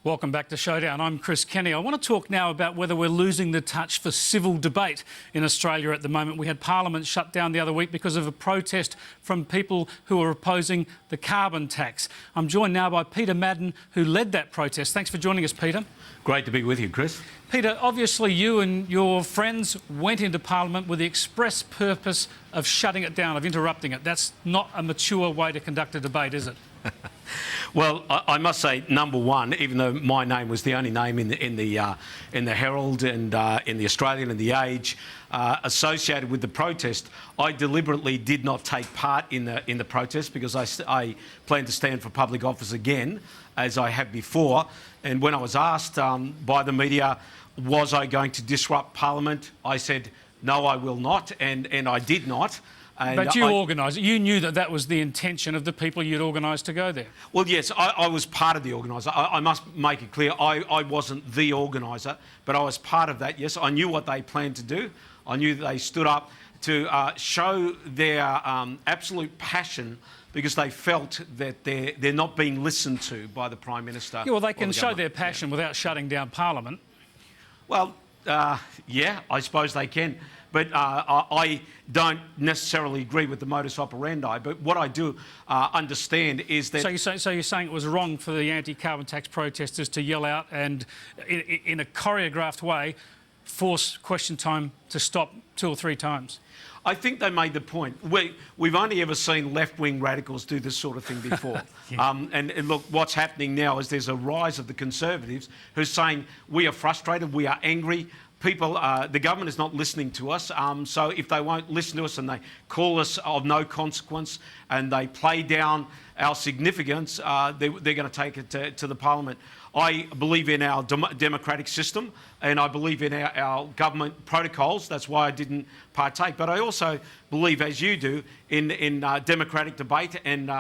Welcome back to Showdown. I'm Chris Kenny. I want to talk now about whether we're losing the touch for civil debate in Australia at the moment. We had Parliament shut down the other week because of a protest from people who are opposing the carbon tax. I'm joined now by Peter Madden, who led that protest. Thanks for joining us, Peter. Great to be with you, Chris. Peter, obviously you and your friends went into Parliament with the express purpose of shutting it down, of interrupting it. That's not a mature way to conduct a debate, is it? Well, I must say, number one, even though my name was the only name in the Herald and in the Australian and the Age associated with the protest, I deliberately did not take part in the protest because I plan to stand for public office again, as I have before. And when I was asked by the media, was I going to disrupt Parliament, I said, no, I will not, and I did not. But you organised it. You knew that that was the intention of the people you'd organised to go there. Well, yes, I was part of the organiser. I must make it clear, I wasn't the organiser, but I was part of that, yes. I knew what they planned to do. I knew that they stood up to show their absolute passion because they felt that they're not being listened to by the Prime Minister. Yeah, well, they can show their passion without shutting down Parliament. Well, yeah, I suppose they can. But I don't necessarily agree with the modus operandi. But what I do understand is that... So you're saying it was wrong for the anti-carbon tax protesters to yell out and, in a choreographed way, force question time to stop 2 or 3 times? I think they made the point. We've only ever seen left-wing radicals do this sort of thing before. Yeah. And look, what's happening now is there's a rise of the Conservatives who's saying we are frustrated, we are angry. People, the government is not listening to us, so if they won't listen to us and they call us of no consequence and they play down our significance, they're going to take it to the Parliament. I believe in our democratic system and I believe in our government protocols. That's why I didn't partake. But I also believe, as you do, in democratic debate and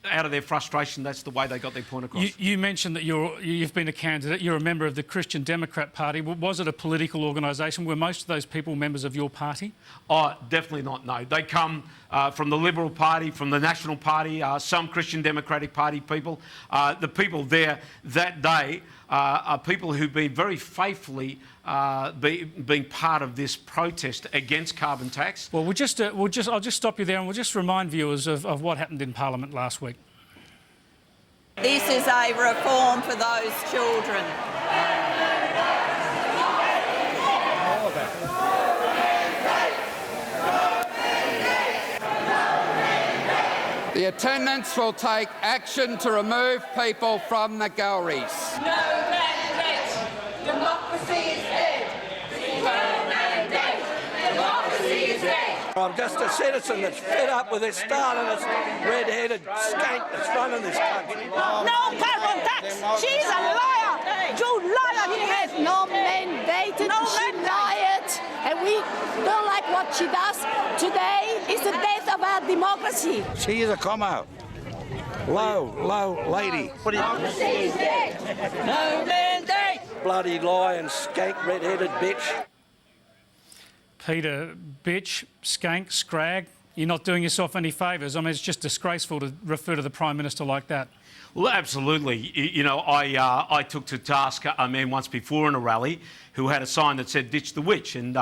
out of their frustration, that's the way they got their point across. You mentioned that you've been a candidate. You're a member of the Christian Democrat Party. Was it a political organisation? Were most of those people members of your party? Oh, definitely not, no. They come from the Liberal Party, from the National Party, some Christian Democratic Party people. The people there that day are people who've been very faithfully being part of this protest against carbon tax. Well, I'll just stop you there and we'll just remind viewers of what happened in Parliament last week. This is a reform for those children. The attendants will take action to remove people from the galleries. No mandate. Democracy is dead. No mandate. Democracy is dead. I'm just a citizen that's fed up with this star-less, red-headed skank that's running this country. No carbon tax. She's a liar. You liar. She has no mandate. She lied, and we don't like what she does. Today is the death of our democracy. She is a come-out. Low lady. Democracy is dead. No mandate. Bloody lying skank, red-headed bitch. Peter, bitch, skank, scrag, you're not doing yourself any favours. I mean, it's just disgraceful to refer to the Prime Minister like that. Well, absolutely. You know, I took to task a man once before in a rally who had a sign that said, ditch the witch. And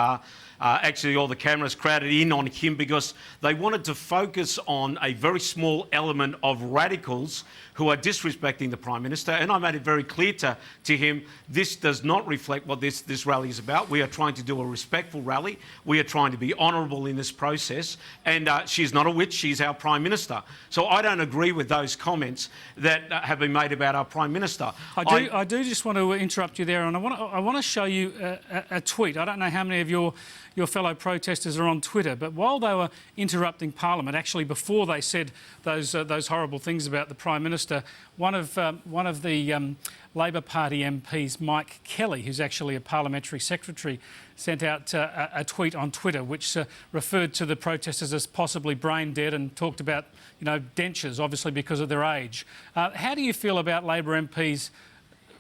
actually all the cameras crowded in on him because they wanted to focus on a very small element of radicals who are disrespecting the Prime Minister. And I made it very clear to him, this does not reflect what this rally is about. We are trying to do a respectful rally. We are trying to be honourable in this process. And she's not a witch, she's our Prime Minister. So I don't agree with those comments that have been made about our Prime Minister. I do just want to interrupt you there, and I want to show you a tweet. I don't know how many of your fellow protesters are on Twitter, but while they were interrupting Parliament, actually before they said those horrible things about the Prime Minister, one of the Labor Party MPs, Mike Kelly, who's actually a parliamentary secretary, sent out a tweet on Twitter which referred to the protesters as possibly brain dead and talked about, you know, dentures, obviously because of their age. How do you feel about Labor MPs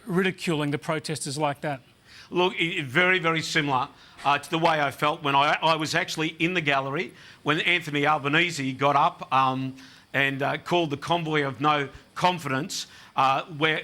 ridiculing the protesters like that? Look, very, very similar to the way I felt when I was actually in the gallery when Anthony Albanese got up and called the convoy of no confidence, where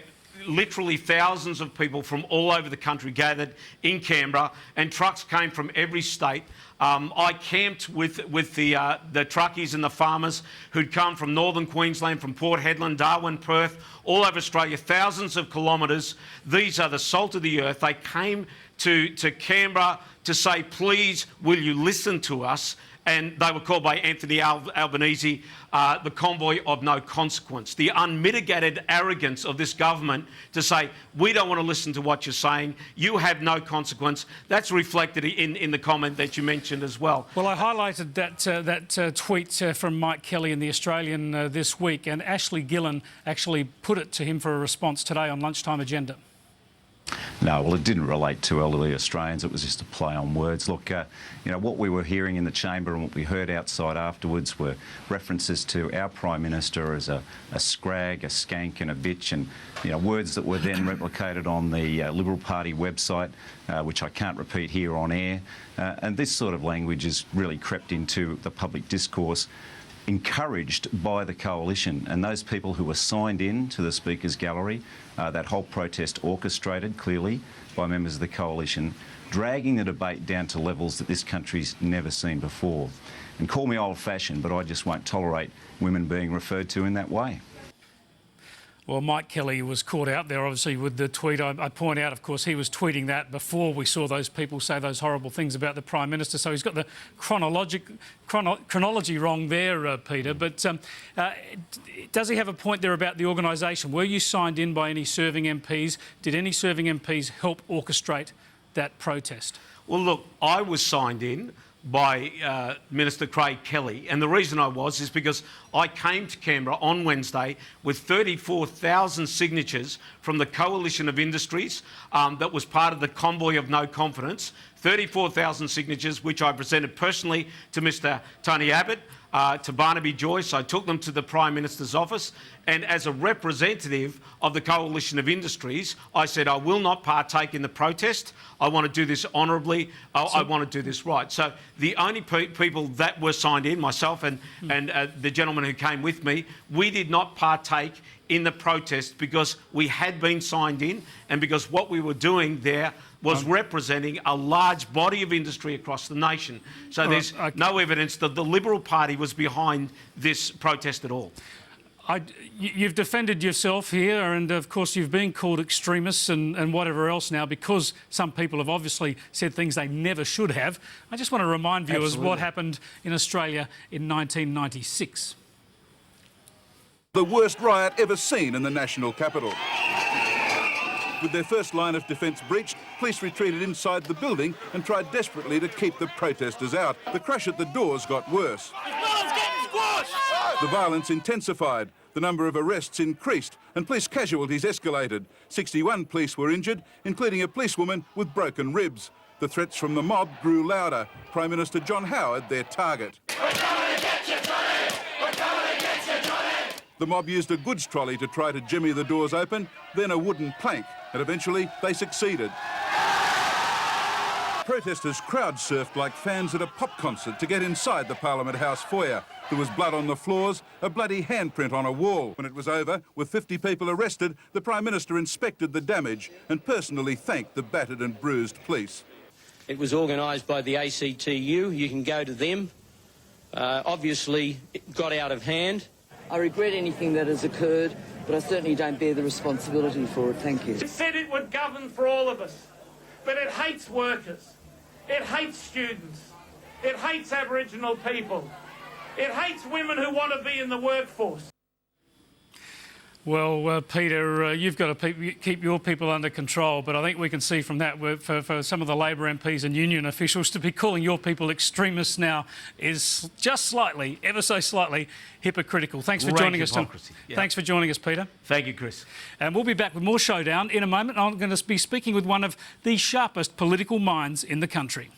literally thousands of people from all over the country gathered in Canberra, and trucks came from every state. I camped with the truckies and the farmers who'd come from northern Queensland, from Port Hedland, Darwin, Perth, all over Australia, thousands of kilometres. These are the salt of the earth. They came to Canberra to say, please, will you listen to us? And they were called by Anthony Albanese the convoy of no consequence. The unmitigated arrogance of this government to say, we don't want to listen to what you're saying, you have no consequence. That's reflected in the comment that you mentioned as well. Well, I highlighted that tweet from Mike Kelly in The Australian this week, and Ashley Gillen actually put it to him for a response today on Lunchtime Agenda. No, well, it didn't relate to elderly Australians. It was just a play on words. Look, you know, what we were hearing in the chamber and what we heard outside afterwards were references to our Prime Minister as a scrag, a skank and a bitch, and, you know, words that were then replicated on the Liberal Party website, which I can't repeat here on air. And this sort of language has really crept into the public discourse, encouraged by the coalition and those people who were signed in to the Speaker's gallery, that whole protest orchestrated clearly by members of the coalition, dragging the debate down to levels that this country's never seen before. And call me old-fashioned, but I just won't tolerate women being referred to in that way. Well, Mike Kelly was caught out there, obviously, with the tweet. I point out, of course, he was tweeting that before we saw those people say those horrible things about the Prime Minister. So he's got the chronology wrong there, Peter. But does he have a point there about the organisation? Were you signed in by any serving MPs? Did any serving MPs help orchestrate that protest? Well, look, I was signed in by Minister Craig Kelly, and the reason I was is because I came to Canberra on Wednesday with 34,000 signatures from the Coalition of Industries that was part of the Convoy of No Confidence, 34,000 signatures which I presented personally to Mr Tony Abbott, to Barnaby Joyce. I took them to the Prime Minister's office, and as a representative of the Coalition of Industries, I said I will not partake in the protest. I want to do this honourably. I want to do this right. So the only people that were signed in, myself and the gentleman who came with me, we did not partake in the protest because we had been signed in and because what we were doing there was representing a large body of industry across the nation. So there's no evidence that the Liberal Party was behind this protest at all. You've defended yourself here, and of course you've been called extremists and whatever else now because some people have obviously said things they never should have. I just want to remind viewers what happened in Australia in 1996. The worst riot ever seen in the national capital. With their first line of defence breached, police retreated inside the building and tried desperately to keep the protesters out. The crash at the doors got worse. The violence intensified. The number of arrests increased and police casualties escalated. 61 police were injured, including a policewoman with broken ribs. The threats from the mob grew louder. Prime Minister John Howard, their target. We're coming to get you, Johnny! We're coming to get you, Johnny! The mob used a goods trolley to try to jimmy the doors open, then a wooden plank, and eventually they succeeded. Protesters crowd-surfed like fans at a pop concert to get inside the Parliament House foyer. There was blood on the floors, a bloody handprint on a wall. When it was over, with 50 people arrested, the Prime Minister inspected the damage and personally thanked the battered and bruised police. It was organised by the ACTU. You can go to them. Obviously, it got out of hand. I regret anything that has occurred, but I certainly don't bear the responsibility for it. Thank you. It said it would govern for all of us, but it hates workers. It hates students. It hates Aboriginal people. It hates women who want to be in the workforce. Well, Peter, you've got to keep your people under control, but I think we can see from that for some of the Labor MPs and union officials to be calling your people extremists now is just slightly, ever so slightly, hypocritical. Thanks for joining us. Thanks for joining us, Peter. Thank you, Chris. And we'll be back with more Showdown in a moment. I'm going to be speaking with one of the sharpest political minds in the country.